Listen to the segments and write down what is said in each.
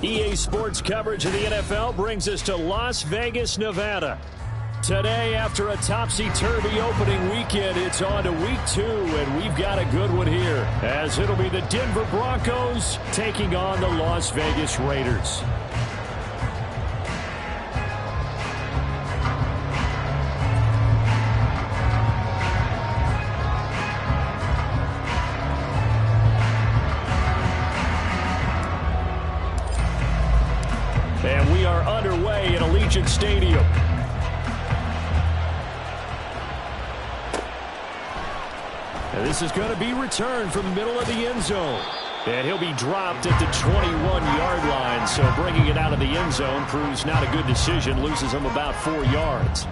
EA Sports coverage of the NFL brings us to Las Vegas, Nevada. Today, after a topsy-turvy opening weekend, it's on to week 2, and we've got a good one here, as it'll be the Denver Broncos taking on the Las Vegas Raiders. And we are underway at Allegiant Stadium. And this is going to be returned from the middle of the end zone. And he'll be dropped at the 21-yard line. So bringing it out of the end zone proves not a good decision. Loses him about 4 yards.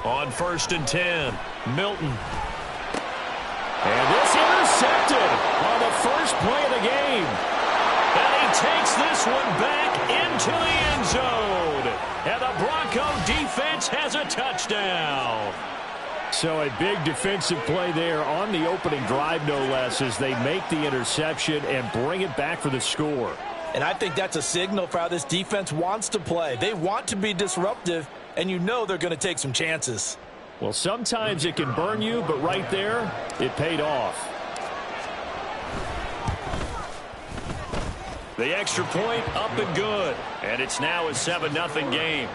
On 1st and 10, Milton. And this intercepted on the first play of the game. And he takes this one back into the end zone. And the Bronco defense has a touchdown. So a big defensive play there on the opening drive, no less, as they make the interception and bring it back for the score. And I think that's a signal for how this defense wants to play. They want to be disruptive, and you know they're going to take some chances. Well, sometimes it can burn you, but right there, it paid off. The extra point up and good. And it's now a 7-0 game.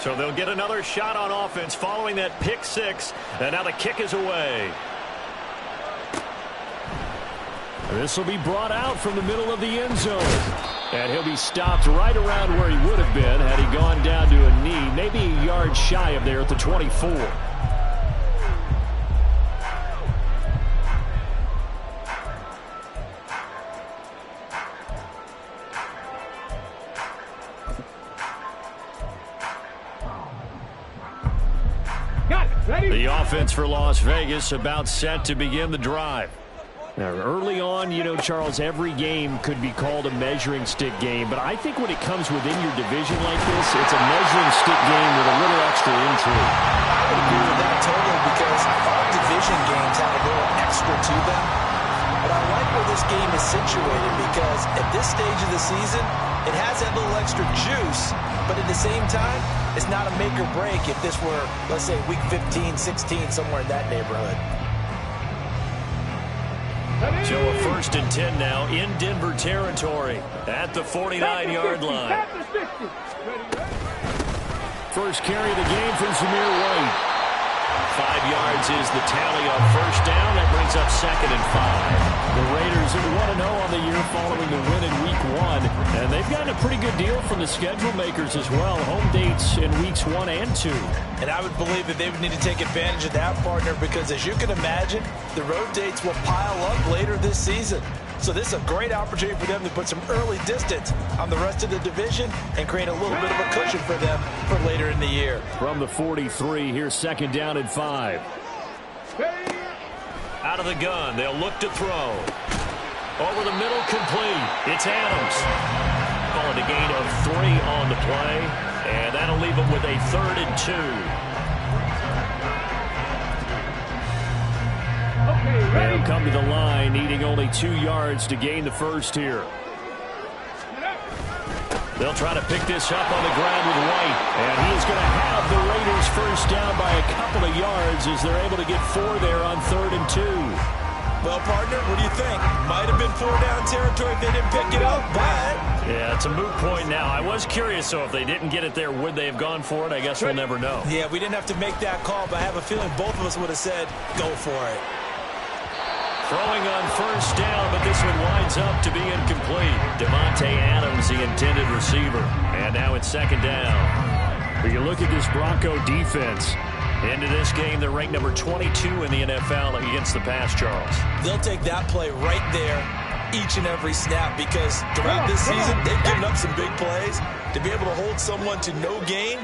So they'll get another shot on offense following that pick six. And now the kick is away. This will be brought out from the middle of the end zone. And he'll be stopped right around where he would have been had he gone down to a knee, maybe a yard shy of there at the 24. The offense for Las Vegas about set to begin the drive. Now, early on, you know, Charles, every game could be called a measuring stick game, but I think when it comes within your division like this, it's a measuring stick game with a little extra intrigue. I would agree with that totally, because all division games have a little extra to them. But I like where this game is situated, because at this stage of the season, it has that little extra juice, but at the same time, it's not a make or break if this were, let's say, week 15, 16, somewhere in that neighborhood. So a 1st and 10 now in Denver territory at the 49-yard line. First carry of the game from Zamir White. yards is the tally on first down. That brings up 2nd and 5. The Raiders are 1-0 on the year following the win in Week 1. And they've gotten a pretty good deal from the schedule makers as well. Home dates in Weeks 1 and 2. And I would believe that they would need to take advantage of that, partner, because as you can imagine, the road dates will pile up later this season. So this is a great opportunity for them to put some early distance on the rest of the division and create a little bit of a cushion for them for later in the year. From the 43, here's 2nd down and 5. Out of the gun, they'll look to throw. Over the middle, complete. It's Adams. Call it a gain of 3 on the play, and that'll leave them with a 3rd and 2. They'll come to the line, needing only 2 yards to gain the first here. They'll try to pick this up on the ground with White. And he is going to have the Raiders first down by a couple of yards as they're able to get 4 there on 3rd and 2. Well, partner, what do you think? Might have been 4-down territory if they didn't pick it up, but... Yeah, it's a moot point now. I was curious, so if they didn't get it there, would they have gone for it? I guess we'll never know. Yeah, we didn't have to make that call, but I have a feeling both of us would have said, go for it. Throwing on first down, but this one winds up to be incomplete. Davante Adams, the intended receiver. And now it's 2nd down. But you look at this Bronco defense. Into this game, they're ranked number 22 in the NFL against the pass, Charles. They'll take that play right there each and every snap because throughout this season, they've given up some big plays. To be able to hold someone to no gain,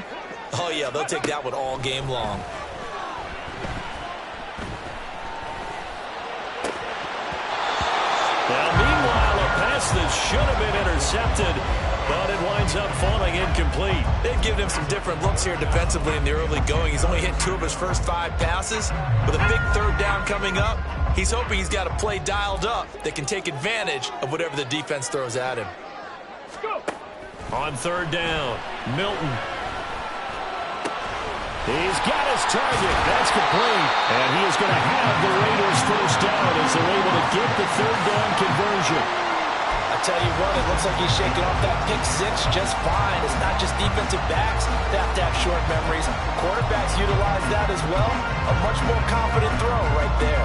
oh, yeah, they'll take that one all game long. Now, meanwhile, a pass that should have been intercepted, but it winds up falling incomplete. They've given him some different looks here defensively in the early going. He's only hit 2 of his first 5 passes. With a big 3rd down coming up, he's hoping he's got a play dialed up that can take advantage of whatever the defense throws at him. On 3rd down, Milton. He's got his target. That's complete. And he is going to have the Raiders first down as they're able to get the 3rd down conversion. I tell you what, it looks like he's shaking off that pick 6 just fine. It's not just defensive backs that have to have short memories. Quarterbacks utilize that as well. A much more confident throw right there.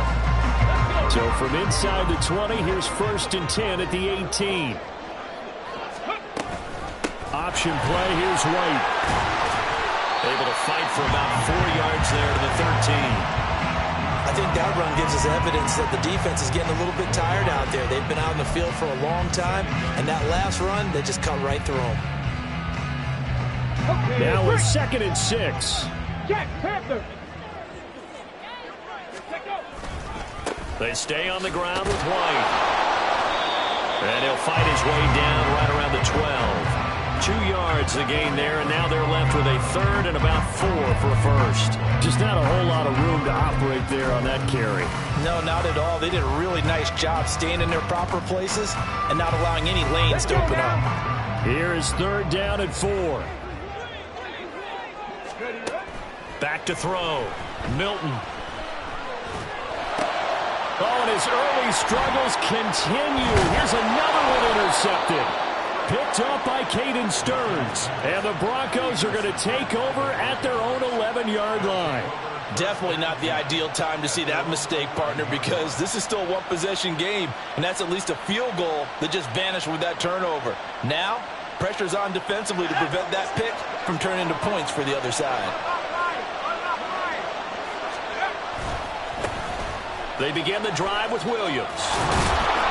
So from inside the 20, here's 1st and 10 at the 18. Option play, here's White. Able to fight for about 4 yards there to the 13. I think that run gives us evidence that the defense is getting a little bit tired out there. They've been out in the field for a long time, and that last run, they just cut right through them. Now we're 2nd and 6. They stay on the ground with White. And he'll fight his way down right around the 12. 2 yards the gain there, and now they're left with a 3rd and about 4 for a first. Just not a whole lot of room to operate there on that carry. No, not at all. They did a really nice job staying in their proper places and not allowing any lanes to open up. Here is 3rd down and 4. Back to throw. Milton. Oh, and his early struggles continue. Here's another one intercepted. Picked up by Caden Stearns. And the Broncos are going to take over at their own 11-yard line. Definitely not the ideal time to see that mistake, partner, because this is still a one-possession game, and that's at least a field goal that just vanished with that turnover. Now, pressure's on defensively to prevent that pick from turning into points for the other side. They begin the drive with Williams.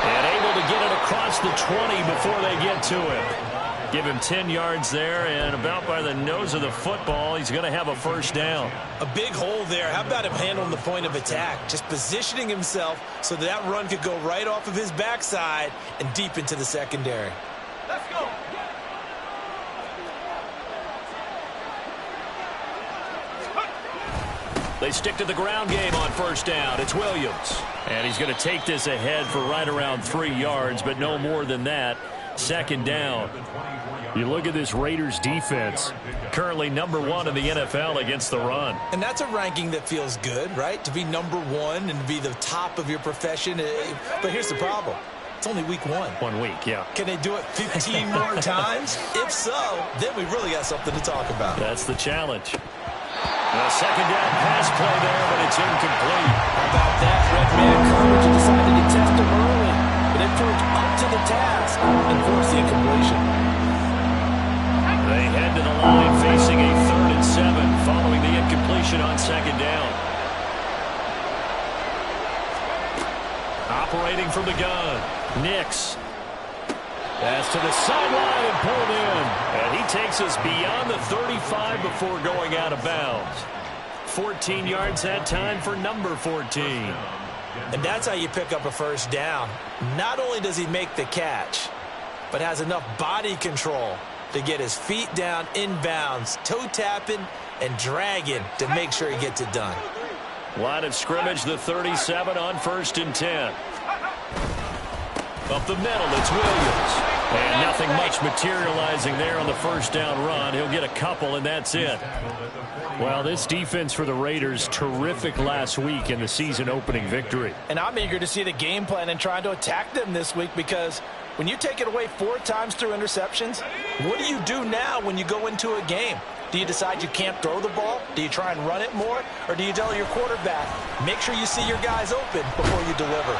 And able to get it across the 20 before they get to it. Give him 10 yards there, and about by the nose of the football, he's going to have a first down. A big hole there. How about him handling the point of attack? Just positioning himself so that run could go right off of his backside and deep into the secondary. Let's go. They stick to the ground game on first down. It's Williams. And he's going to take this ahead for right around 3 yards, but no more than that. 2nd down. You look at this Raiders defense. Currently number 1 in the NFL against the run. And that's a ranking that feels good, right? To be number 1 and be the top of your profession. But here's the problem. It's only week 1. 1 week, yeah. Can they do it 15 more times? If so, then we really got something to talk about. That's the challenge. A second down pass play there, but it's incomplete. How about that? Red man coverage and decided to test him early. But it proved up to the task and forced the incompletion. They head to the line facing a 3rd and 7 following the incompletion on second down. Operating from the gun, Nix. Pass to the sideline and pulled in. And he takes us beyond the 35 before going out of bounds. 14 yards that time for number 14. And that's how you pick up a first down. Not only does he make the catch, but has enough body control to get his feet down inbounds, toe tapping and dragging to make sure he gets it done. Line of scrimmage, the 37 on 1st and 10. Up the middle, it's Williams. And nothing much materializing there on the first down run. He'll get a couple, and that's it. Well, this defense for the Raiders, terrific last week in the season-opening victory. And I'm eager to see the game plan and trying to attack them this week, because when you take it away 4 times through interceptions, what do you do now when you go into a game? Do you decide you can't throw the ball? Do you try and run it more? Or do you tell your quarterback, make sure you see your guys open before you deliver?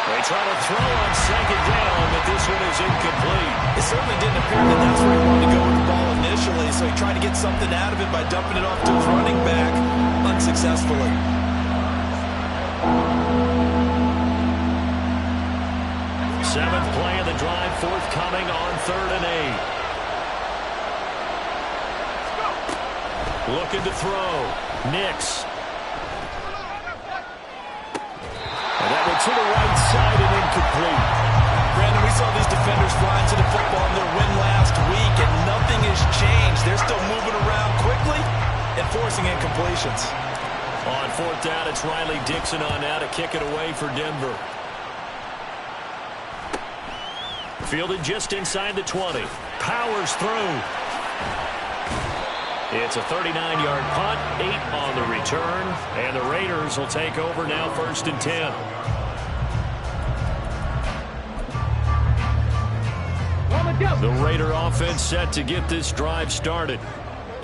They try to throw on second down, but this one is incomplete. It certainly didn't appear that that's where he wanted to go with the ball initially, so he tried to get something out of it by dumping it off to his running back unsuccessfully. Seventh play of the drive forthcoming on 3rd and 8. Looking to throw. Nix. And that one to the right side and incomplete. Brandon, we saw these defenders flying to the football in their win last week, and nothing has changed. They're still moving around quickly and forcing incompletions. On 4th down, it's Riley Dixon on now to kick it away for Denver. Fielded just inside the 20. Powers through. It's a 39-yard punt, 8 on the return, and the Raiders will take over now 1st and 10. The Raider offense set to get this drive started.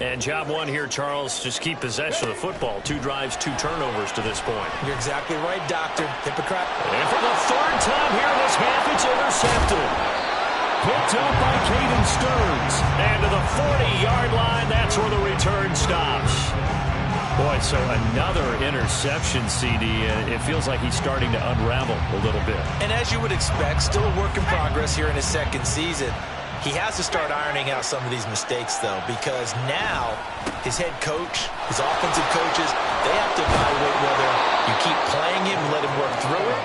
And job one here, Charles, just keep possession of the football. 2 drives, 2 turnovers to this point. You're exactly right, Doctor. Hypocrite. And for the 3rd time here in this half, it's intercepted. Picked up by Caden Stearns. And to the 40-yard line, that's where the return stops. Boy, so another interception, CD. It feels like he's starting to unravel a little bit. And as you would expect, still a work in progress here in his 2nd season. He has to start ironing out some of these mistakes, though, because now his head coach, his offensive coaches, they have to evaluate whether you keep playing him and let him work through it,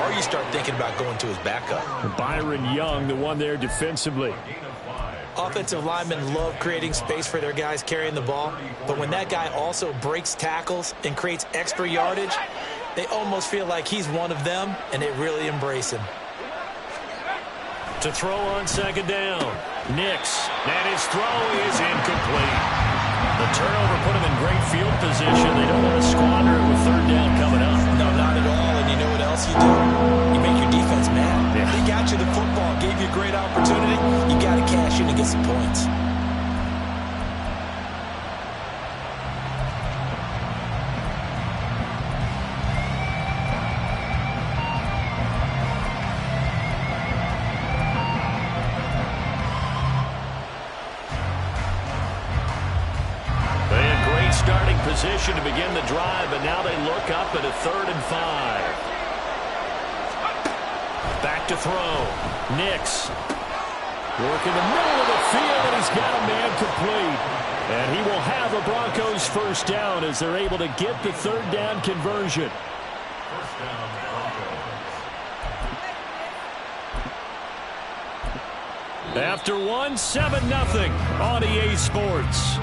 or you start thinking about going to his backup. Byron Young, the one there defensively. Offensive linemen love creating space for their guys carrying the ball, but when that guy also breaks tackles and creates extra yardage, they almost feel like he's one of them, and they really embrace him. To throw on second down, Nix, and his throw is incomplete. The turnover put him in great field position. They don't want to squander it with 3rd down coming up. No, not at all, and you know what else you do? You make your defense mad. Yeah. They got you the football, gave you a great opportunity. You got to cash in and get some points. Starting position to begin the drive, but now they look up at a 3rd and 5. Back to throw. Nix. Work in the middle of the field, and he's got a man complete. And he will have the Broncos 1st down as they're able to get the 3rd down conversion. After one, 7-0 on EA Sports.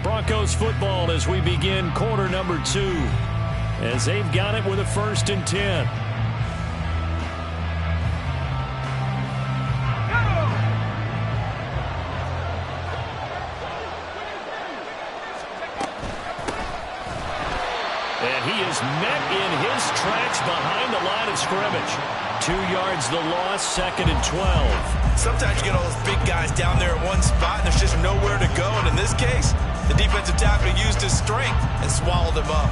Broncos football as we begin quarter number 2, as they've got it with a 1st and 10. And he is met in his tracks behind the line of scrimmage. 2 yards the loss, 2nd and 12. Sometimes you get all those big guys down there at one spot, and there's just nowhere to go. And in this case, the defensive tackle used his strength and swallowed him up.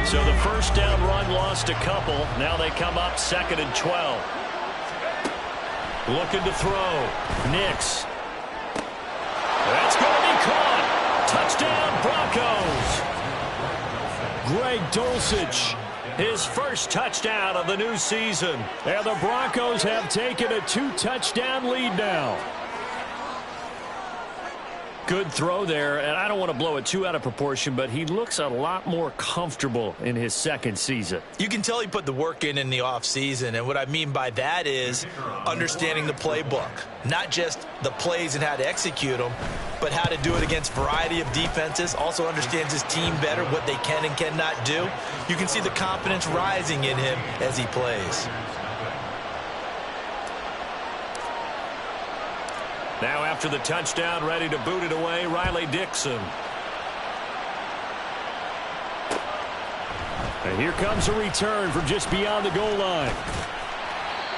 So the first down run lost a couple. Now they come up 2nd and 12. Looking to throw. Nix. That's going to be caught. Touchdown, Broncos. Greg Dulcich, his first touchdown of the new season. And the Broncos have taken a 2-touchdown lead now. Good throw there, and I don't want to blow it too out of proportion, but he looks a lot more comfortable in his second season. You can tell he put the work in the offseason, and what I mean by that is understanding the playbook. Not just the plays and how to execute them, but how to do it against a variety of defenses. Also understands his team better, what they can and cannot do. You can see the confidence rising in him as he plays. Now after the touchdown, ready to boot it away, Riley Dixon. And here comes a return from just beyond the goal line.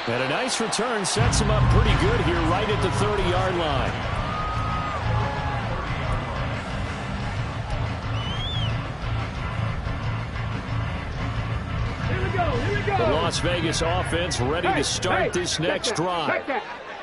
And a nice return sets him up pretty good here right at the 30-yard line. Here we go. The Las Vegas offense ready to start this next drive.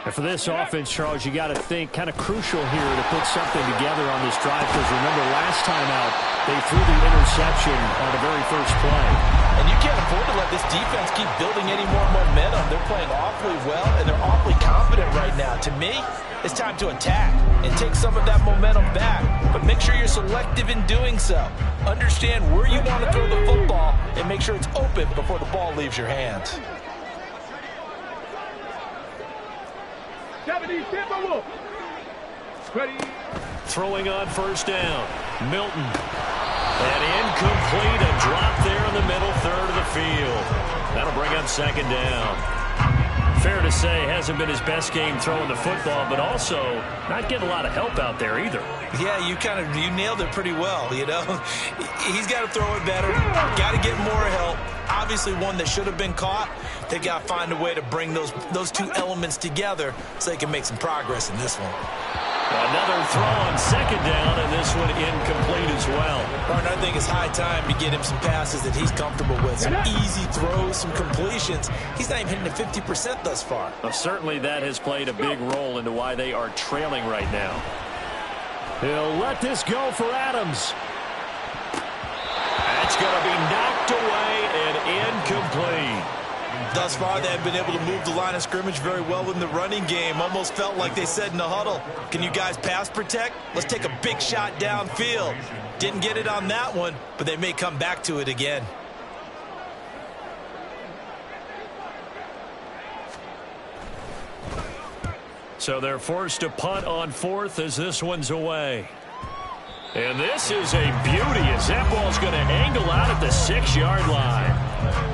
And for this offense, Charles, you got to think kind of crucial here to put something together on this drive, because remember last time out they threw the interception on the very first play. And you can't afford to let this defense keep building any more momentum. They're playing awfully well, and they're awfully confident right now. To me, it's time to attack and take some of that momentum back. But make sure you're selective in doing so. Understand where you want to throw the football and make sure it's open before the ball leaves your hands. Throwing on first down. Milton. And incomplete. A drop there in the middle third of the field. That'll bring up 2nd down. Fair to say, hasn't been his best game throwing the football, but also not getting a lot of help out there either. Yeah, you nailed it pretty well, you know. He's got to throw it better. Got to get more help. Obviously one that should have been caught. They got to find a way to bring those two elements together so they can make some progress in this one. Another throw on 2nd down, and this one incomplete as well. Martin, I think it's high time to get him some passes that he's comfortable with. Some easy throws, some completions. He's not even hitting the 50% thus far. Well, certainly that has played a big role into why they are trailing right now. He'll let this go for Adams. That's going to be knocked away and incomplete. Thus far, they have been able to move the line of scrimmage very well in the running game. Almost felt like they said in the huddle, can you guys pass protect? Let's take a big shot downfield. Didn't get it on that one, but they may come back to it again. So they're forced to punt on 4th as this one's away. And this is a beauty as that ball's going to angle out at the 6-yard line.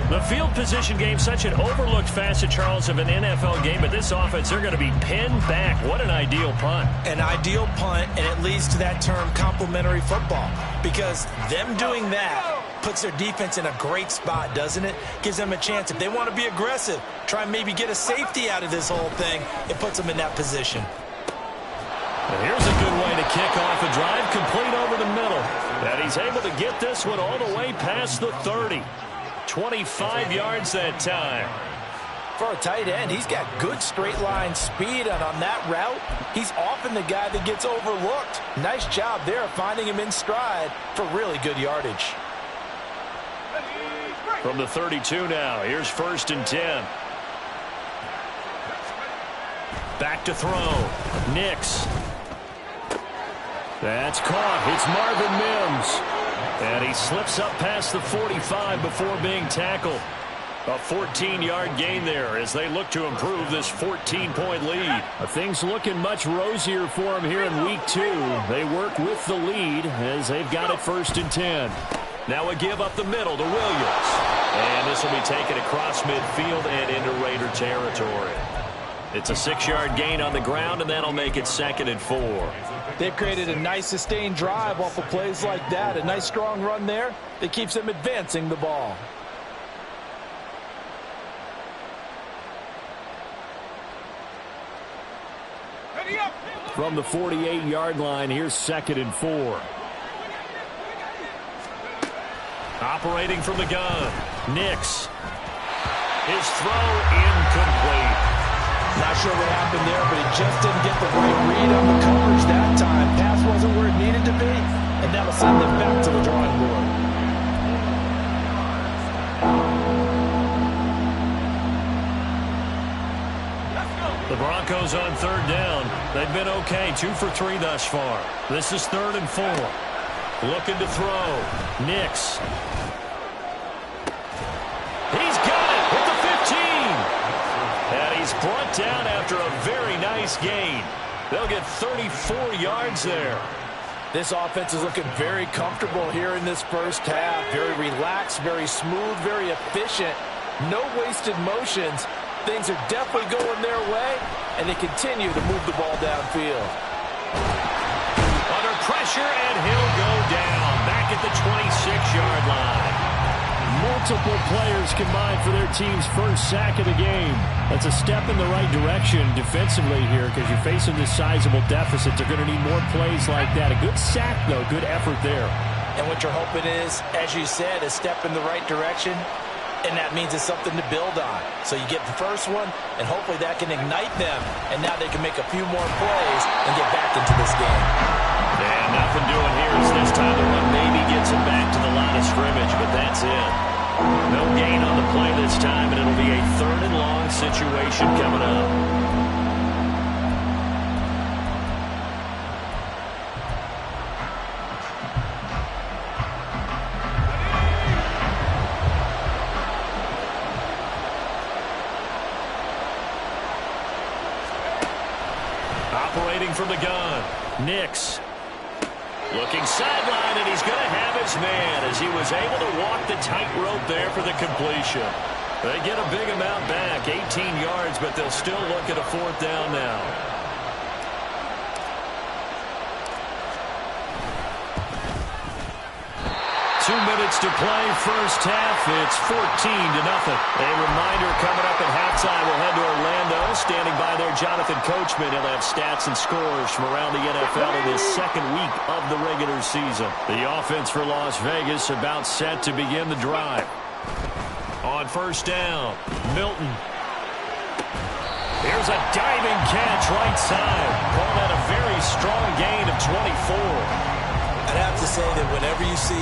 The field position game, such an overlooked facet, Charles, of an NFL game, but this offense, they're going to be pinned back. What an ideal punt. An ideal punt, and it leads to that term complementary football, because them doing that puts their defense in a great spot, doesn't it? Gives them a chance. If they want to be aggressive, try and maybe get a safety out of this whole thing, it puts them in that position. And here's a good way to kick off a drive, complete over the middle. And he's able to get this one all the way past the 30. 25 yards that time. For a tight end, he's got good straight line speed, and on that route, he's often the guy that gets overlooked. Nice job there finding him in stride for really good yardage. From the 32 now, here's 1st and 10. Back to throw. Nix. That's caught. It's Marvin Mims. And he slips up past the 45 before being tackled. A 14-yard gain there as they look to improve this 14-point lead. Things looking much rosier for them here in week 2. They work with the lead as they've got it 1st and 10. Now a give up the middle to Williams. And this will be taken across midfield and into Raider territory. It's a 6-yard gain on the ground, and that'll make it 2nd and 4. They've created a nice sustained drive off of plays like that. A nice strong run there that keeps them advancing the ball. From the 48-yard line, here's 2nd and 4. Operating from the gun, Nix. His throw incomplete. Not sure what happened there, but he just didn't get the right read on the coverage that time. Pass wasn't where it needed to be, and that'll send them back to the drawing board. The Broncos on 3rd down. They've been okay, 2 for 3 thus far. This is 3rd and 4. Looking to throw. Nix. He's got it with the 15. And he's brought down after a very nice gain. They'll get 34 yards there. This offense is looking very comfortable here in this first half. Very relaxed, very smooth, very efficient. No wasted motions. Things are definitely going their way, and they continue to move the ball downfield. Under pressure, and he'll go down. Back at the 26-yard line. Multiple players combined for their team's first sack of the game. That's a step in the right direction defensively here because you're facing this sizable deficit. They're going to need more plays like that. A good sack, though. Good effort there. And what you're hoping is, as you said, a step in the right direction. And that means it's something to build on. So you get the first one, and hopefully that can ignite them. And now they can make a few more plays and get back into this game. And nothing doing here is this time the run maybe gets him back to the line of scrimmage, but that's it. No gain on the play this time, and it'll be a 3rd and long situation coming up. Operating from the gun, Nix. Looking sideline, and he's going to have his man as he was able to walk the tightrope there for the completion. They get a big amount back, 18 yards, but they'll still look at a 4th down now. Minutes to play, first half. It's 14-0. A reminder coming up at halftime. We'll head to Orlando. Standing by there, Jonathan Coachman. He'll have stats and scores from around the NFL in this 2nd week of the regular season. The offense for Las Vegas about set to begin the drive. On 1st down, Milton. Here's a diving catch right side. Call that a very strong gain of 24. I'd have to say that whenever you see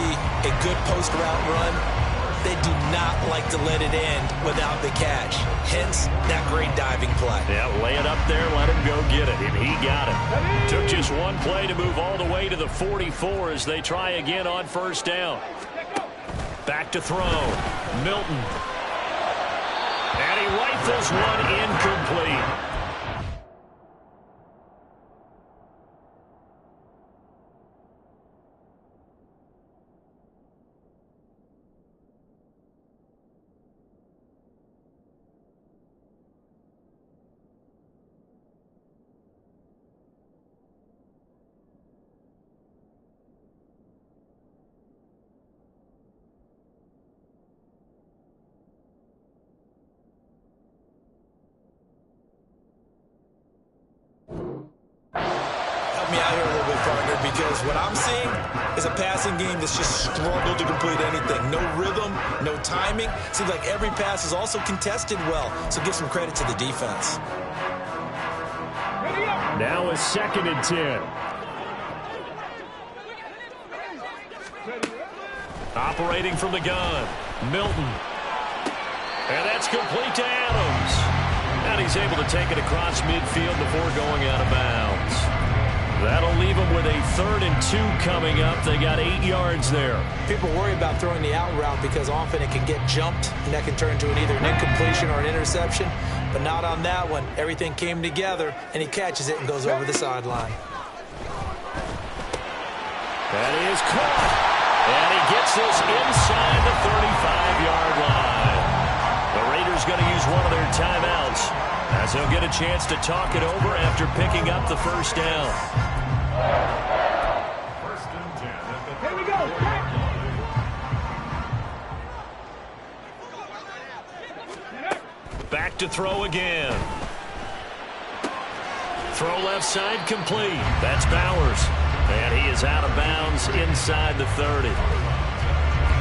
a good post route run, they do not like to let it end without the catch. Hence, that great diving play. Yeah, lay it up there, let him go get it, and he got it. Took just one play to move all the way to the 44 as they try again on 1st down. Back to throw. Milton. And he rifles one incomplete. Because what I'm seeing is a passing game that's just struggled to complete anything. No rhythm, no timing. Seems like every pass is also contested well, so give some credit to the defense. Now a 2nd and 10. Operating from the gun, Milton. And that's complete to Adams. And he's able to take it across midfield before going out of bounds. That'll leave them with a 3rd and 2 coming up. They got 8 yards there. People worry about throwing the out route because often it can get jumped, and that can turn into either an incompletion or an interception. But not on that one. Everything came together, and he catches it and goes over the sideline. That is caught. And he gets this inside the 35-yard line. The Raiders going to use one of their timeouts as as he'll get a chance to talk it over after picking up the first down. Here we go. Back to throw again. Throw left side complete. That's Bowers. And he is out of bounds inside the 30.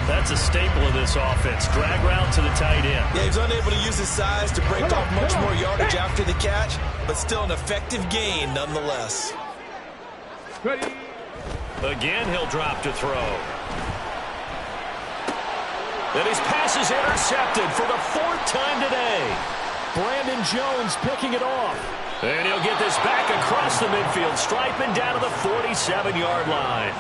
That's a staple of this offense. Drag route to the tight end. Yeah, he's unable to use his size to break off much more yardage after the catch, but still an effective gain nonetheless. Ready. Again, he'll drop to throw. And his pass is intercepted for the 4th time today. Brandon Jones picking it off. And he'll get this back across the midfield, striping down to the 47-yard line.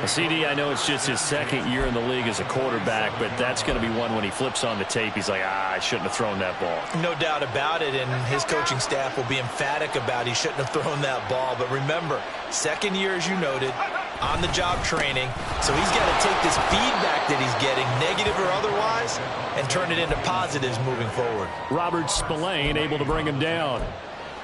CD, I know it's just his 2nd year in the league as a quarterback, but that's going to be one when he flips on the tape. He's like, I shouldn't have thrown that ball. No doubt about it, and his coaching staff will be emphatic about he shouldn't have thrown that ball. But remember, 2nd year, as you noted, on-the-job training, so he's got to take this feedback that he's getting, negative or otherwise, and turn it into positives moving forward. Robert Spillane able to bring him down.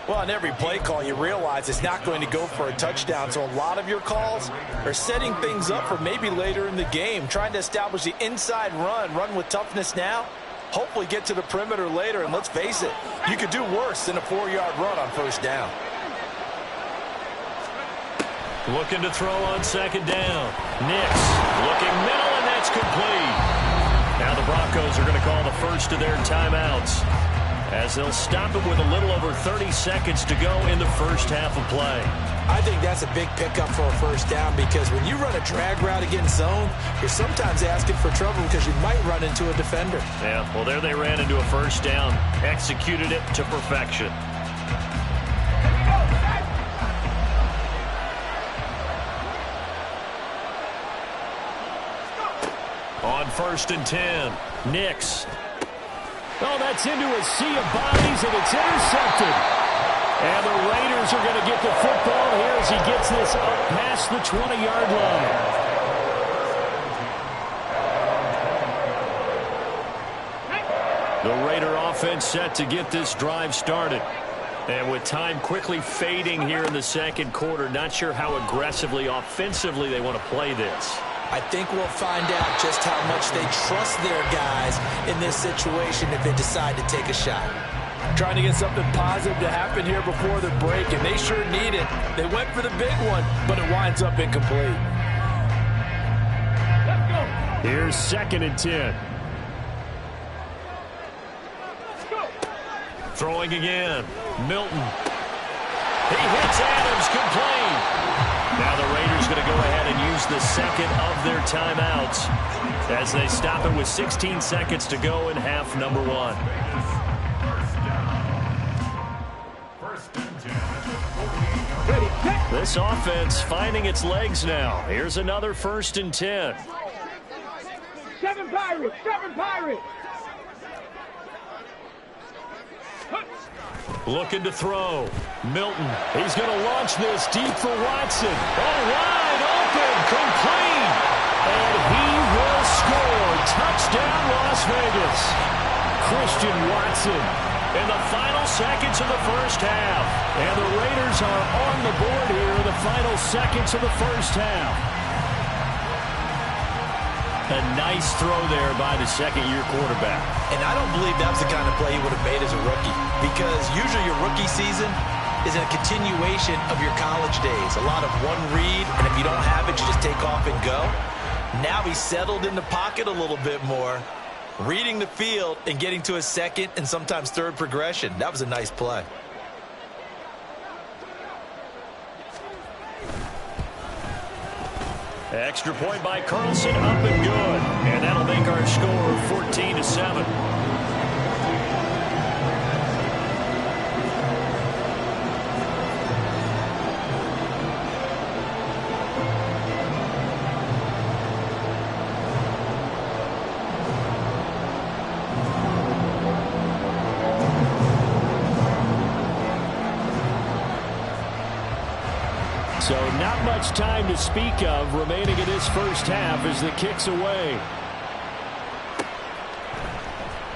Well, on every play call, you realize it's not going to go for a touchdown, so a lot of your calls are setting things up for maybe later in the game, trying to establish the inside run with toughness now, hopefully get to the perimeter later, and let's face it, you could do worse than a 4-yard run on 1st down. Looking to throw on 2nd down. Nix looking middle, and that's complete. Now the Broncos are going to call the first of their timeouts, as they'll stop it with a little over 30 seconds to go in the first half of play. I think that's a big pickup for a 1st down, because when you run a drag route against zone, you're sometimes asking for trouble because you might run into a defender. Yeah, well, there they ran into a 1st down, executed it to perfection. On 1st and 10, Nix. Oh, that's into a sea of bodies, and it's intercepted. And the Raiders are going to get the football here as he gets this up past the 20-yard line. The Raider offense set to get this drive started. And with time quickly fading here in the 2nd quarter, not sure how aggressively, offensively they want to play this. I think we'll find out just how much they trust their guys in this situation if they decide to take a shot. Trying to get something positive to happen here before the break, and they sure need it. They went for the big one, but it winds up incomplete. Let's go. Here's 2nd and 10. Throwing again. Milton. He hits Adams, complete. Now the Raiders going to go ahead and use the 2nd of their timeouts as they stop it with 16 seconds to go in half number 1. This offense finding its legs now. Here's another 1st and 10. 7 Pirates! 7 Pirates! Looking to throw. Milton. He's going to launch this deep for Watson. Oh, wide open. Complete. And he will score. Touchdown, Las Vegas. Christian Watson in the final seconds of the first half. And the Raiders are on the board here in the final seconds of the first half. A nice throw there by the 2nd-year quarterback. And I don't believe that was the kind of play he would have made as a rookie, because usually your rookie season is a continuation of your college days. A lot of one read, and if you don't have it, you just take off and go. Now he's settled in the pocket a little bit more, reading the field and getting to his 2nd and sometimes 3rd progression. That was a nice play. Extra point by Carlson, up and good. And that'll make our score 14-7. So not much time to speak of remaining in this first half as the kick's away.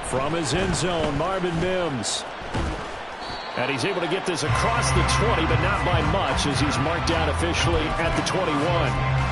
From his end zone, Marvin Mims. And he's able to get this across the 20, but not by much, as he's marked down officially at the 21.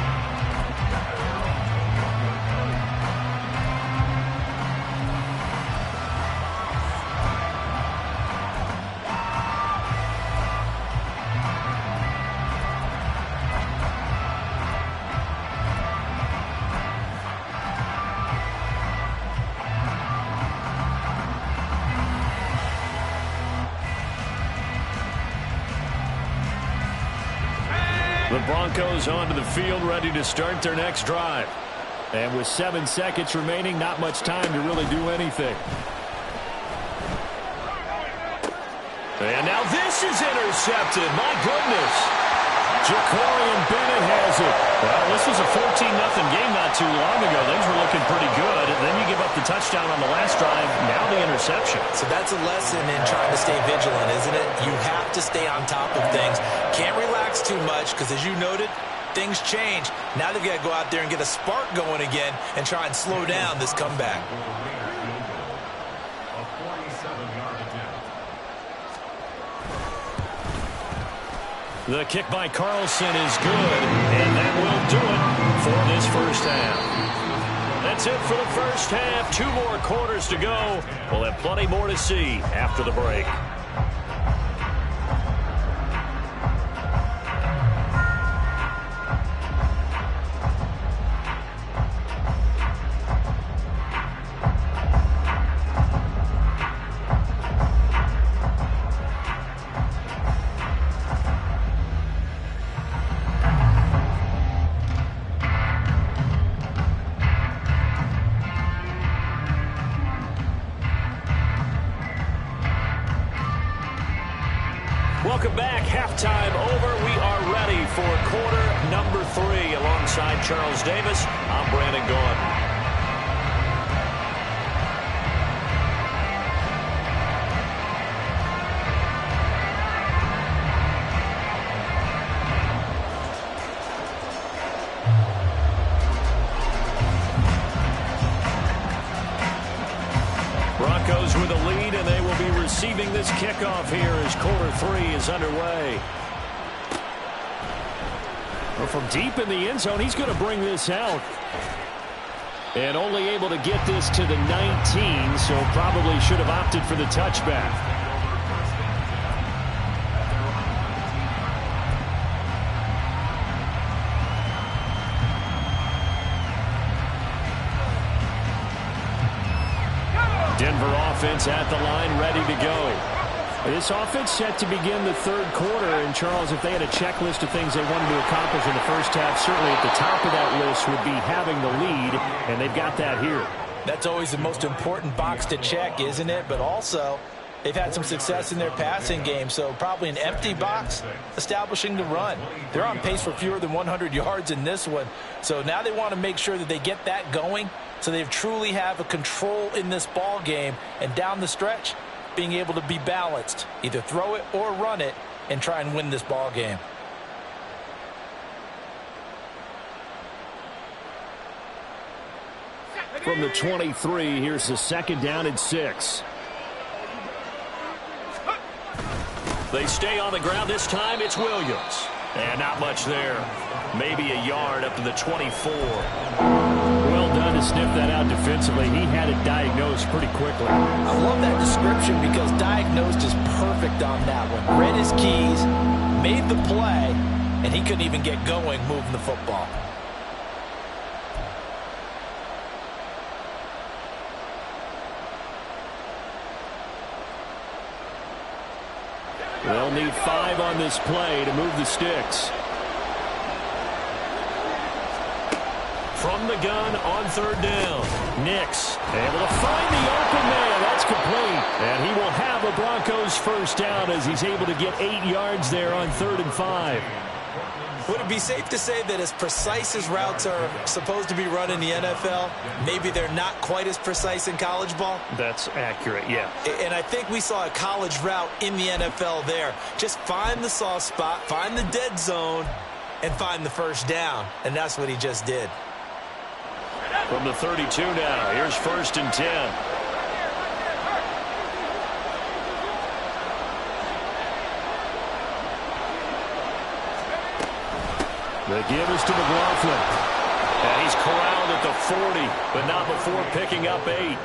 The Broncos onto the field, ready to start their next drive. And with 7 seconds remaining, not much time to really do anything. And now this is intercepted. My goodness. Jacorian Bennett has it. Well, this was a 14-0 game not too long ago. Things were looking pretty good. And then you give up the touchdown on the last drive. Now the interception. So that's a lesson in trying to stay vigilant, isn't it? You have to stay on top of things. Can't relax too much because, as you noted, things change. Now they've got to go out there and get a spark going again and try and slow down this comeback. The kick by Carlson is good, and that will do it for this first half. That's it for the first half. 2 more quarters to go. We'll have plenty more to see after the break. Welcome back. Halftime over. We are ready for quarter number 3. Alongside Charles Davis, I'm Brandon Gaudin. Broncos with a lead, and they will be receiving this kickoff here as quarter 3 is underway. Well, from deep in the end zone, he's going to bring this out. And only able to get this to the 19, so probably should have opted for the touchback. Denver offense at the line, ready to go. This offense set to begin the third quarter. And, Charles, if they had a checklist of things they wanted to accomplish in the first half, certainly at the top of that list would be having the lead, and they've got that here. That's always the most important box to check, isn't it? But also, they've had some success in their passing game, so probably an empty box establishing the run. They're on pace for fewer than 100 yards in this one. So now they want to make sure that they get that going so they truly have a control in this ball game, and down the stretch, being able to be balanced, either throw it or run it, and try and win this ball game. From the 23, here's the 2nd down and 6. They stay on the ground this time. It's Williams. And not much there. Maybe a yard up to the 24. Well done to sniff that out defensively. He had it diagnosed pretty quickly. I love that description because diagnosed is perfect on that one. Read his keys, made the play, and he couldn't even get going moving the football. They'll need 5 on this play to move the sticks. From the gun on 3rd down. Nix able to find the open man. That's complete. And he will have a Broncos first down as he's able to get 8 yards there on 3rd and 5. Would it be safe to say that as precise as routes are supposed to be run in the NFL, maybe they're not quite as precise in college ball? That's accurate, yeah. And I think we saw a college route in the NFL there. Just find the soft spot, find the dead zone, and find the first down. And that's what he just did. From the 32 now, here's 1st and 10. The give is to McLaughlin. And he's corralled at the 40, but not before picking up 8.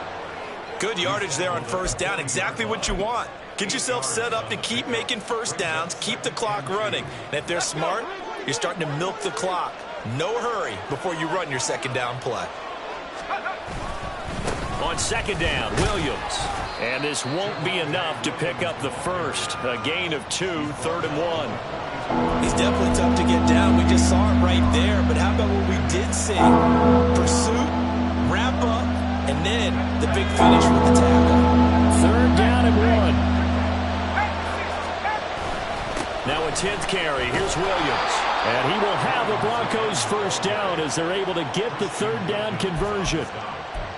Good yardage there on first down. Exactly what you want. Get yourself set up to keep making first downs, keep the clock running. And if they're smart, you're starting to milk the clock. No hurry before you run your second down play. On second down, Williams. And this won't be enough to pick up the first. A gain of 2, 3rd and 1. He's definitely tough to get down. We just saw it right there. But how about what we did see? Pursuit, wrap up, and then the big finish with the tackle. 3rd down and 1. Now a 10th carry. Here's Williams. And he will have the Broncos first down as they're able to get the 3rd down conversion.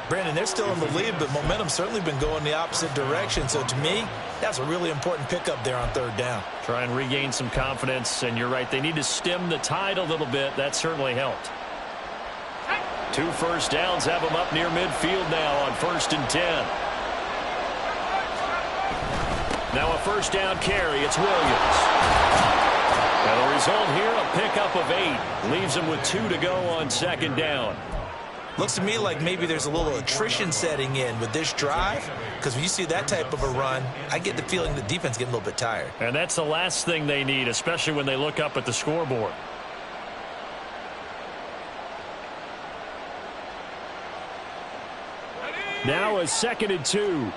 Brandon, they're still in the lead, but momentum's certainly been going the opposite direction. So to me, that's a really important pickup there on 3rd down. Try and regain some confidence, and you're right. They need to stem the tide a little bit. That certainly helped. 2 first downs have them up near midfield now on 1st and 10. Now a first down carry. It's Williams. And the result here, a pickup of 8. Leaves him with 2 to go on 2nd down. Looks to me like maybe there's a little attrition setting in with this drive, because when you see that type of a run, I get the feeling the defense getting a little bit tired. And that's the last thing they need, especially when they look up at the scoreboard. Now a 2nd and 2.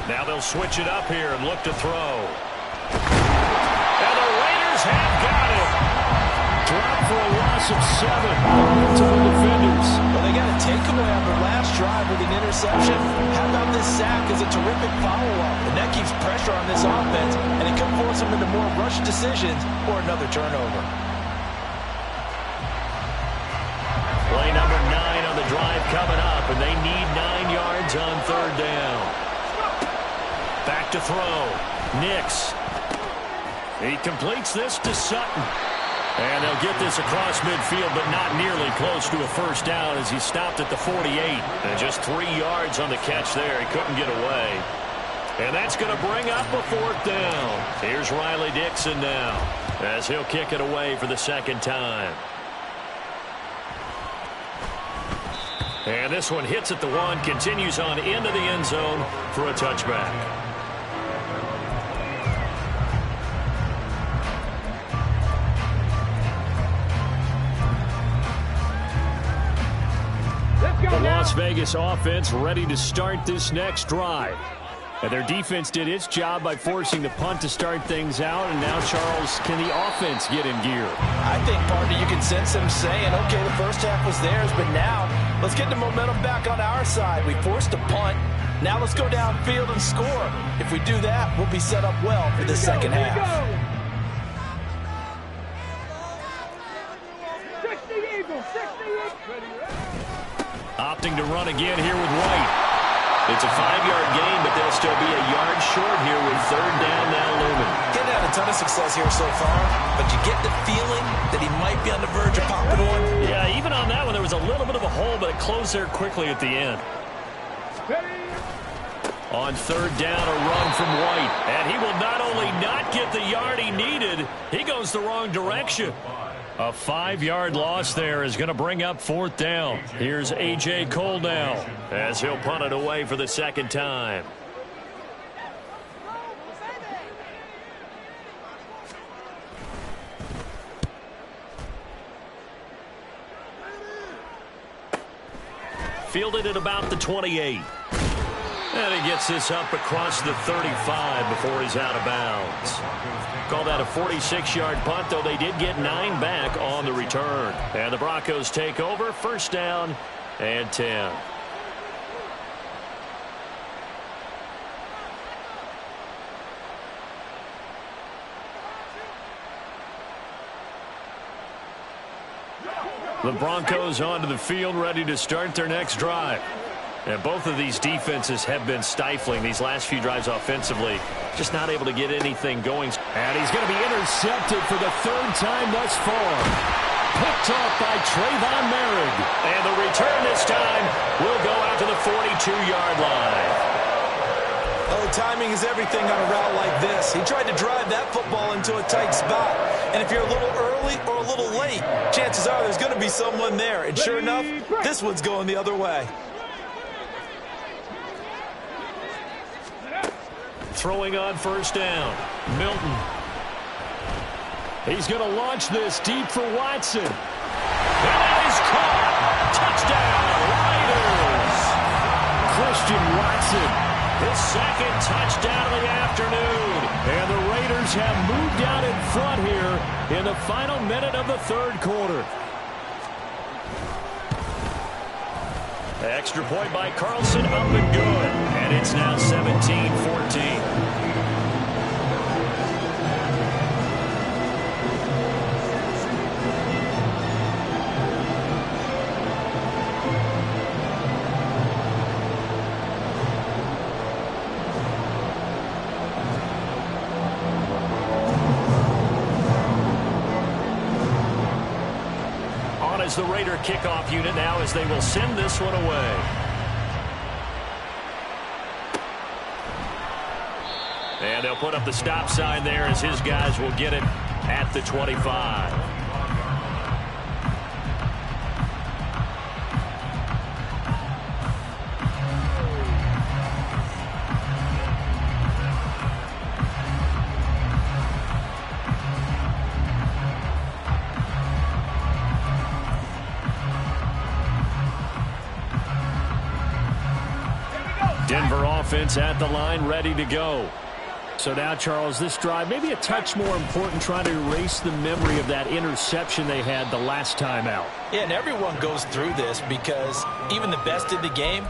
Now they'll switch it up here and look to throw. And the Raiders have got it. Dropped for a loss of 7. Multiple defenders. Well, they got a takeaway on the last drive with an interception. How about this sack as a terrific follow-up? And that keeps pressure on this offense, and it could force them into more rush decisions or another turnover. Play number 9 on the drive coming up, and they need 9 yards on 3rd down. Back to throw. Nix. He completes this to Sutton. And they'll get this across midfield, but not nearly close to a first down as he stopped at the 48. And just 3 yards on the catch there. He couldn't get away. And that's going to bring up a 4th down. Here's Riley Dixon now as he'll kick it away for the 2nd time. And this one hits at the 1, continues on into the end zone for a touchback. The Las Vegas offense ready to start this next drive. And their defense did its job by forcing the punt to start things out. And now, Charles, can the offense get in gear? I think, partner, you can sense them saying, okay, the first half was theirs, but now let's get the momentum back on our side. We forced a punt. Now let's go downfield and score. If we do that, we'll be set up well for the second half. Opting to run again here with White. It's a 5-yard gain, but they'll still be a yard short here with 3rd down now looming. Getting had a ton of success here so far, but you get the feeling that he might be on the verge of popping one. Yeah, even on that one, there was a little bit of a hole, but it closed there quickly at the end. On 3rd down, a run from White. And he will not only not get the yard he needed, he goes the wrong direction. A 5-yard loss there is going to bring up 4th down. Here's A.J. Cole now as he'll punt it away for the 2nd time. Fielded at about the 28. And he gets this up across the 35 before he's out of bounds. Call that a 46-yard punt, though they did get 9 back on the return. And the Broncos take over, 1st down and 10. The Broncos onto the field, ready to start their next drive. And both of these defenses have been stifling these last few drives offensively. Just not able to get anything going. And he's going to be intercepted for the 3rd time thus far. Picked off by Trayvon Merrick. And the return this time will go out to the 42-yard line. Oh, timing is everything on a route like this. He tried to drive that football into a tight spot. And if you're a little early or a little late, chances are there's going to be someone there. And sure enough, this one's going the other way. Throwing on first down. Milton. He's going to launch this deep for Watson. And that is caught. Touchdown, Raiders. Christian Watson, his second touchdown of the afternoon. And the Raiders have moved out in front here in the final minute of the third quarter. The extra point by Carlson, up and good. And it's now 17-14. As the Raider kickoff unit now, as they will send this one away. And they'll put up the stop sign there as his guys will get it at the 25. Denver offense at the line, ready to go. So now, Charles, this drive maybe a touch more important, trying to erase the memory of that interception they had the last time out. Yeah, and everyone goes through this because even the best in the game,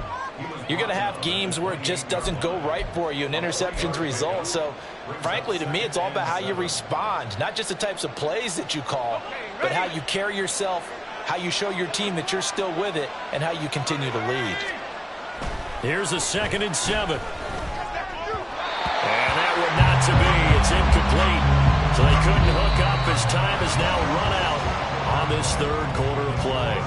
you're going to have games where it just doesn't go right for you and interceptions result. So, frankly, to me, it's all about how you respond, not just the types of plays that you call, but how you carry yourself, how you show your team that you're still with it, and how you continue to lead. Here's a 2nd and 7. And that one not to be. It's incomplete. So they couldn't hook up as time has now run out on this third quarter of play.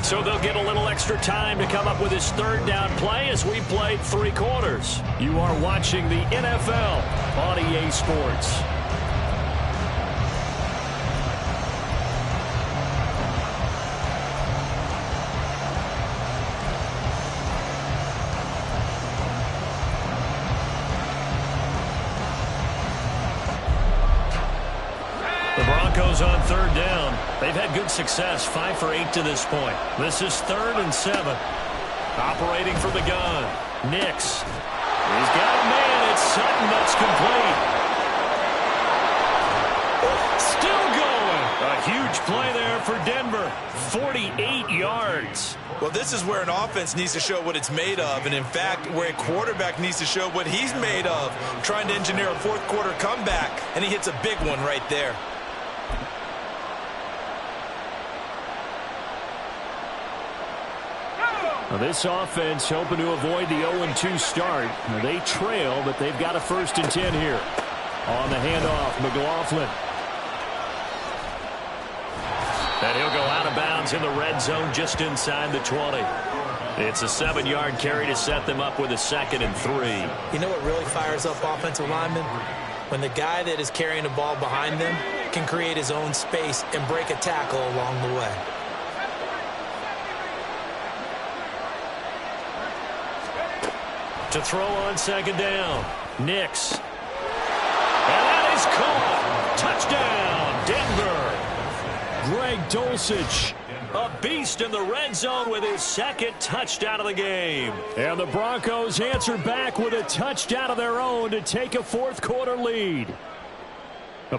So they'll get a little extra time to come up with his third down play as we played 3 quarters. You are watching the NFL on EA Sports. Broncos on 3rd down. They've had good success, 5 for 8 to this point. This is 3rd and 7. Operating from the gun. Nix. He's got a man. It's Sutton. That's complete. Still going. A huge play there for Denver. 48 yards. Well, this is where an offense needs to show what it's made of, and in fact, where a quarterback needs to show what he's made of, trying to engineer a fourth quarter comeback, and he hits a big one right there. Now this offense hoping to avoid the 0-2 start. Now they trail, but they've got a 1st and 10 here. On the handoff, McLaughlin. And he'll go out of bounds in the red zone just inside the 20. It's a 7-yard carry to set them up with a 2nd and 3. You know what really fires up offensive linemen? When the guy that is carrying the ball behind them can create his own space and break a tackle along the way. To throw on 2nd down. Nix. And that is caught. Touchdown, Denver. Greg Dulcich, a beast in the red zone with his 2nd touchdown of the game. And the Broncos answer back with a touchdown of their own to take a fourth quarter lead.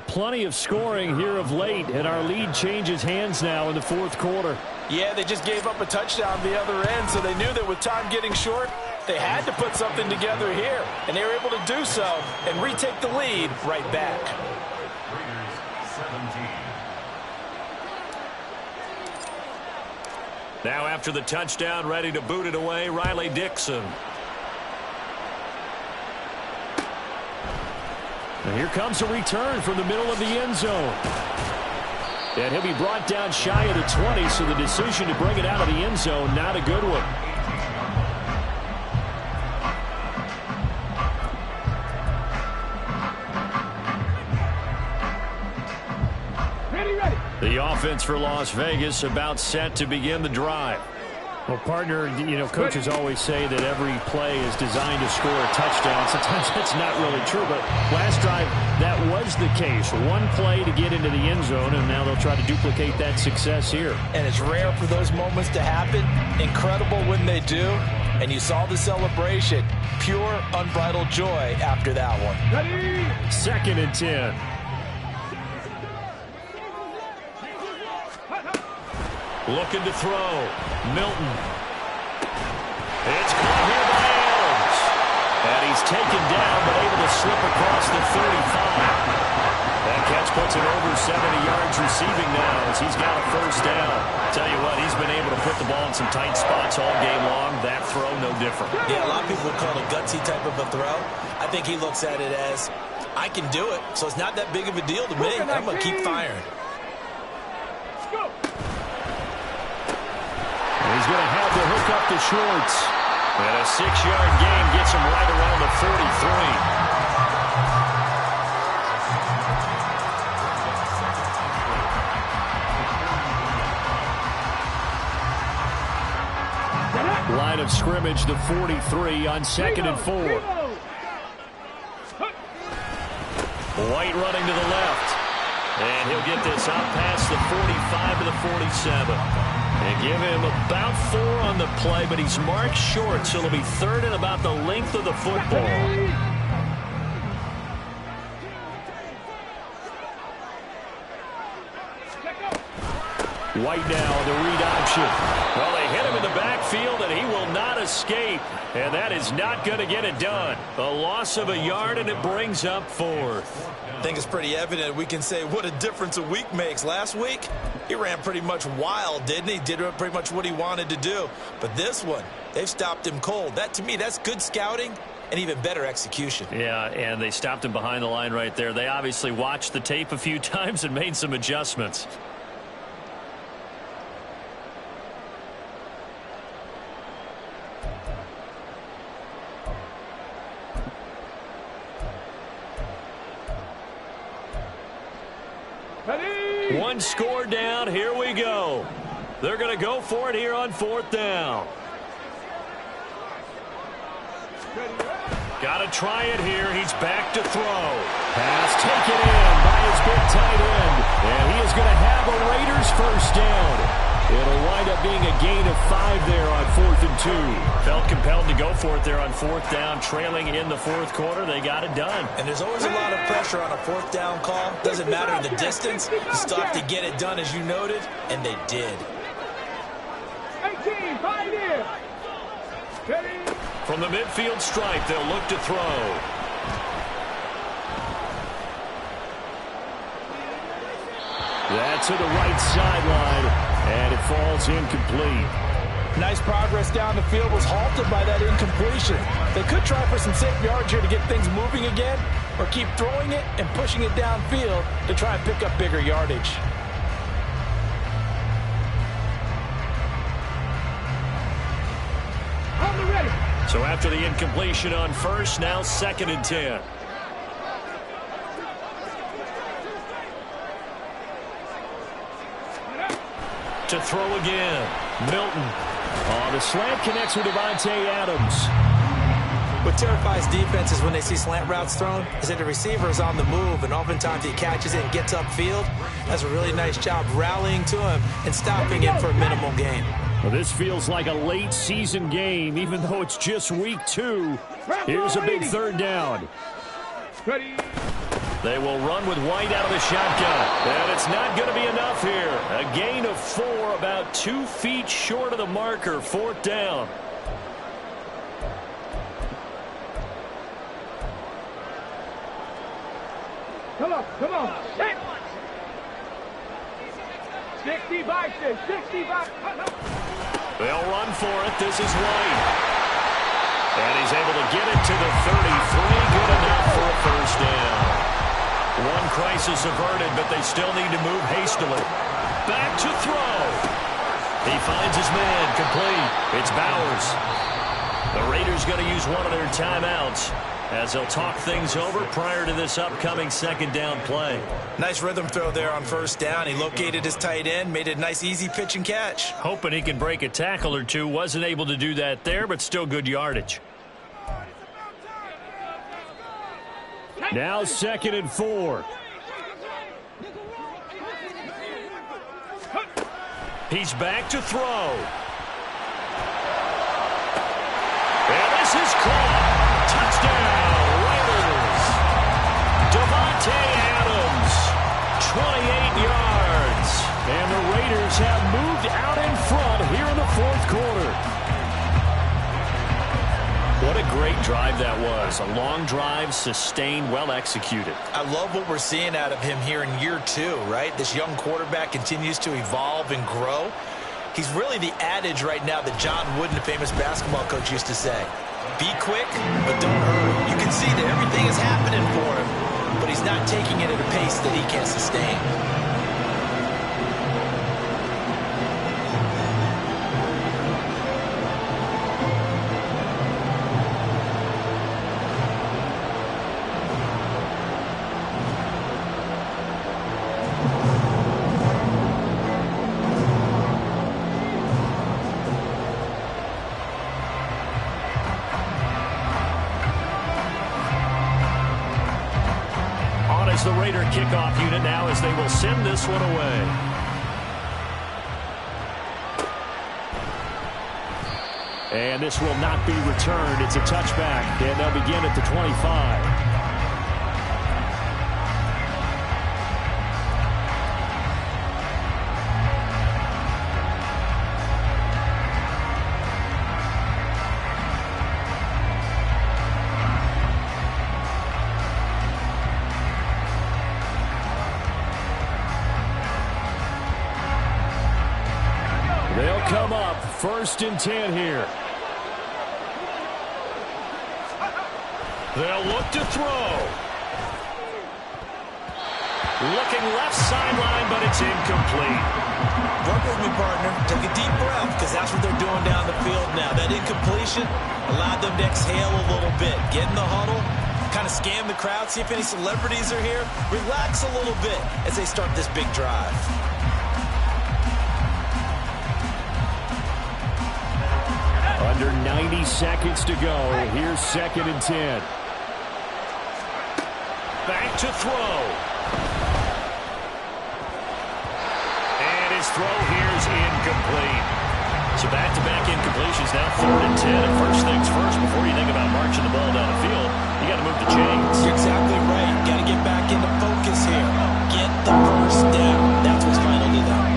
Plenty of scoring here of late, and our lead changes hands now in the fourth quarter. Yeah, they just gave up a touchdown the other end, so they knew that with time getting short, they had to put something together here, and they were able to do so and retake the lead right back. Now after the touchdown, ready to boot it away, Riley Dixon. And here comes a return from the middle of the end zone. And he'll be brought down shy of the 20, so the decision to bring it out of the end zone, not a good one. The offense for Las Vegas about set to begin the drive. Well, partner, coaches always say that every play is designed to score a touchdown. Sometimes that's not really true, but last drive, that was the case. One play to get into the end zone, and now they'll try to duplicate that success here. And it's rare for those moments to happen. Incredible when they do. And you saw the celebration. Pure, unbridled joy after that one. Ready? 2nd and 10. Looking to throw. Milton. It's caught here by Adams. And he's taken down, but able to slip across the 35. That catch puts it over 70 yards receiving now as he's got a first down. Tell you what, he's been able to put the ball in some tight spots all game long. That throw, no different. Yeah, a lot of people call it a gutsy type of a throw. I think he looks at it as, I can do it, so it's not that big of a deal to me. I'm going to keep firing. He's going to have to hook up to Schwartz. And a 6-yard gain gets him right around the 43. Line of scrimmage, the 43 on 2nd and 4. White running to the left. And he'll get this out past the 45 to the 47. They give him about 4 on the play, but he's marked short, so it'll be 3rd and about the length of the football. White now, the read option. Well, they hit him in the backfield, and he will not escape. And that is not going to get it done. A loss of a yard, and it brings up 4th. I think it's pretty evident. We can say what a difference a week makes. Last week, he ran pretty much wild, didn't he? Did pretty much what he wanted to do. But this one, they've stopped him cold. That, to me, that's good scouting and even better execution. Yeah, and they stopped him behind the line right there. They obviously watched the tape a few times and made some adjustments. One score down. Here we go. They're going to go for it here on 4th down. Got to try it here. He's back to throw. Pass taken in by his big tight end. And he is going to have a Raiders first down. It'll wind up being a gain of 5 there on 4th and 2. Felt compelled to go for it there on 4th down, trailing in the 4th quarter. They got it done. And there's always a lot of pressure on a 4th down call. Doesn't matter the distance. You still have to get it done, as you noted, and they did. 18, 5 in. Ready? From the midfield stripe, they'll look to throw. That's to the right sideline, and it falls incomplete. Nice progress down the field, was halted by that incompletion. They could try for some safe yards here to get things moving again, or keep throwing it and pushing it downfield to try and pick up bigger yardage. So after the incompletion on 1st, now 2nd and 10. To throw again. Milton. Oh, the slant connects with Davante Adams. What terrifies defenses when they see slant routes thrown is that the receiver is on the move, and oftentimes he catches it and gets upfield. That's a really nice job rallying to him and stopping it for a minimal gain. Well, this feels like a late season game, even though it's just week 2. Here's a big 3rd down. Ready? They will run with White out of the shotgun. And it's not going to be enough here. A gain of 4, about 2 feet short of the marker. 4th down. Come on, come on. 65, 65. They'll run for it. This is White. And he's able to get it to the 33. Good enough for a first down. One crisis averted, but they still need to move hastily. Back to throw. He finds his man, complete. It's Bowers. The Raiders going to use one of their timeouts. as they'll talk things over prior to this upcoming second down play. Nice rhythm throw there on first down. He located his tight end, made it a nice easy pitch and catch. Hoping he can break a tackle or two. Wasn't able to do that there, but still good yardage. Now 2nd and 4. He's back to throw. And this is caught. Touchdown, Raiders. Davante Adams, 28 yards. And the Raiders have moved out in front here in the 4th quarter. What a great drive that was. A long drive, sustained, well executed. I love what we're seeing out of him here in year 2, right? This young quarterback continues to evolve and grow. He's really the adage right now that John Wooden, the famous basketball coach, used to say. Be quick, but don't hurry. You can see that everything is happening for him, but he's not taking it at a pace that he can't sustain. The Raider kickoff unit now as they will send this one away. And this will not be returned. It's a touchback, and they'll begin at the 25. They'll come up 1st and 10 here. They'll look to throw. Looking left sideline, but it's incomplete. Work with me, partner. Take a deep breath, because that's what they're doing down the field now. That incompletion allowed them to exhale a little bit. Get in the huddle, kind of scan the crowd, see if any celebrities are here. Relax a little bit as they start this big drive. Under 90 seconds to go. Here's 2nd and 10. Back to throw. And his throw here is incomplete. So back-to-back incompletions now 3rd and 10. And first things first, before you think about marching the ball down the field, you got to move the chains. You're exactly right. Got to get back into focus here. Get the first down. That's what's final to them.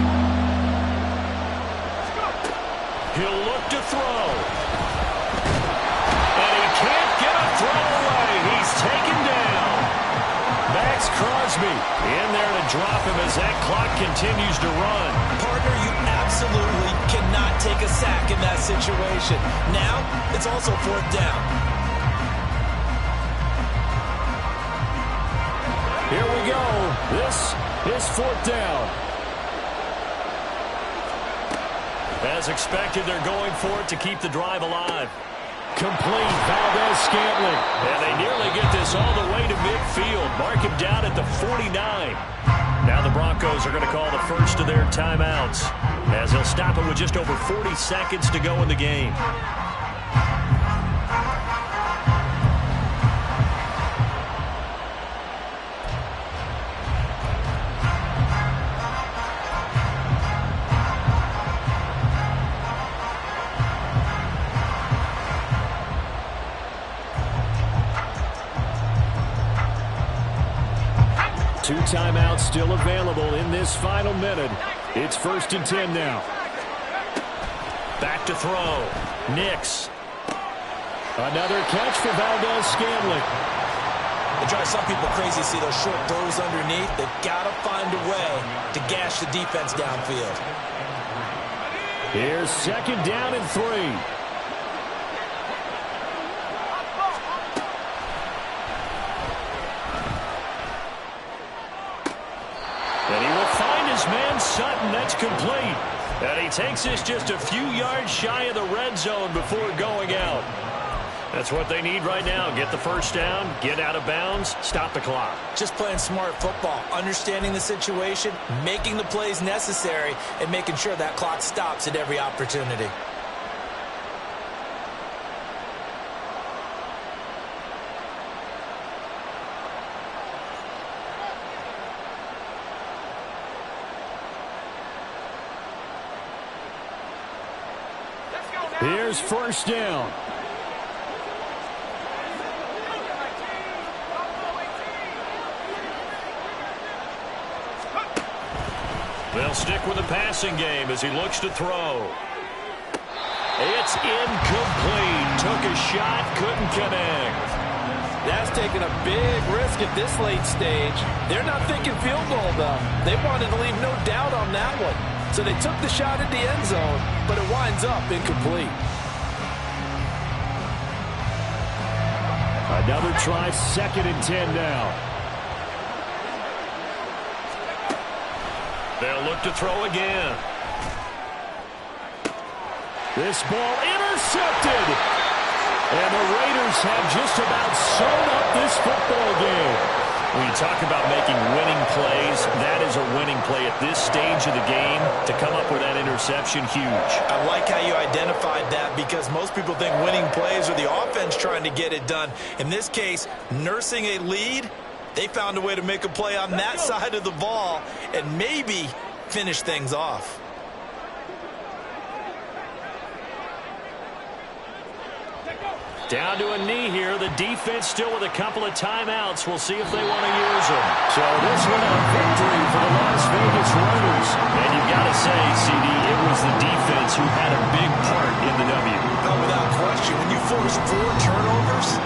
He'll look to throw. And he can't get a throw away. He's taken down. Max Crosby in there to drop him as that clock continues to run. Partner, you absolutely cannot take a sack in that situation. Now, it's also 4th down. Here we go. This is 4th down. As expected, they're going for it to keep the drive alive. Complete. Valdes-Scantling. And they nearly get this all the way to midfield. Mark him down at the 49. Now the Broncos are going to call the first of their timeouts, as they'll stop it with just over 40 seconds to go in the game. Two timeouts still available in this final minute. It's 1st and 10 now. Back to throw. Nix. Another catch for Valdes-Scantling. It drives some people crazy to see those short throws underneath. They've got to find a way to gash the defense downfield. Here's 2nd down and 3. And he will find his man Sutton. That's complete. And he takes this just a few yards shy of the red zone before going out. That's what they need right now. Get the first down, get out of bounds, stop the clock. Just playing smart football, understanding the situation, making the plays necessary, and making sure that clock stops at every opportunity. Here's first down. They'll stick with the passing game as he looks to throw. It's incomplete. Took a shot, couldn't connect. That's taking a big risk at this late stage. They're not thinking field goal, though. They wanted to leave no doubt on that one. So they took the shot at the end zone, but it winds up incomplete. Another try, 2nd and 10 now. They'll look to throw again. This ball intercepted. And the Raiders have just about sewn up this football game. When you talk about making winning plays, that is a winning play at this stage of the game. To come up with that interception, huge. I like how you identified that because most people think winning plays are the offense trying to get it done. In this case, nursing a lead, they found a way to make a play on that side of the ball and maybe finish things off. Down to a knee here. The defense still with a couple of timeouts. We'll see if they want to use them. So this one a victory for the Las Vegas Raiders. And you've got to say, CD, it was the defense who had a big part in the W. No, without question. When you force 4 turnovers,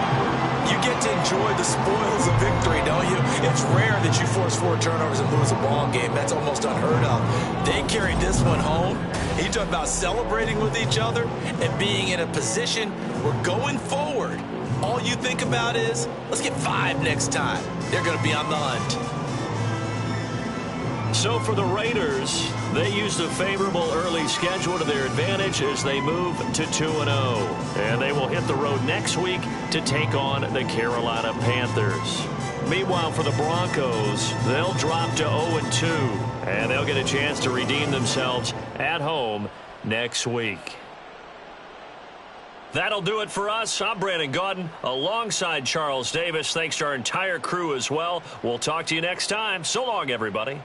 you get to enjoy the spoils of victory, don't you? It's rare that you force 4 turnovers and lose a ball game. That's almost unheard of. They carried this one home. You talk about celebrating with each other and being in a position where going forward, all you think about is, let's get 5 next time. They're going to be on the hunt. So for the Raiders, they used a favorable early schedule to their advantage as they move to 2-0. And they will hit the road next week to take on the Carolina Panthers. Meanwhile, for the Broncos, they'll drop to 0-2. And they'll get a chance to redeem themselves at home next week. That'll do it for us. I'm Brandon Gaudin alongside Charles Davis. Thanks to our entire crew as well. We'll talk to you next time. So long, everybody.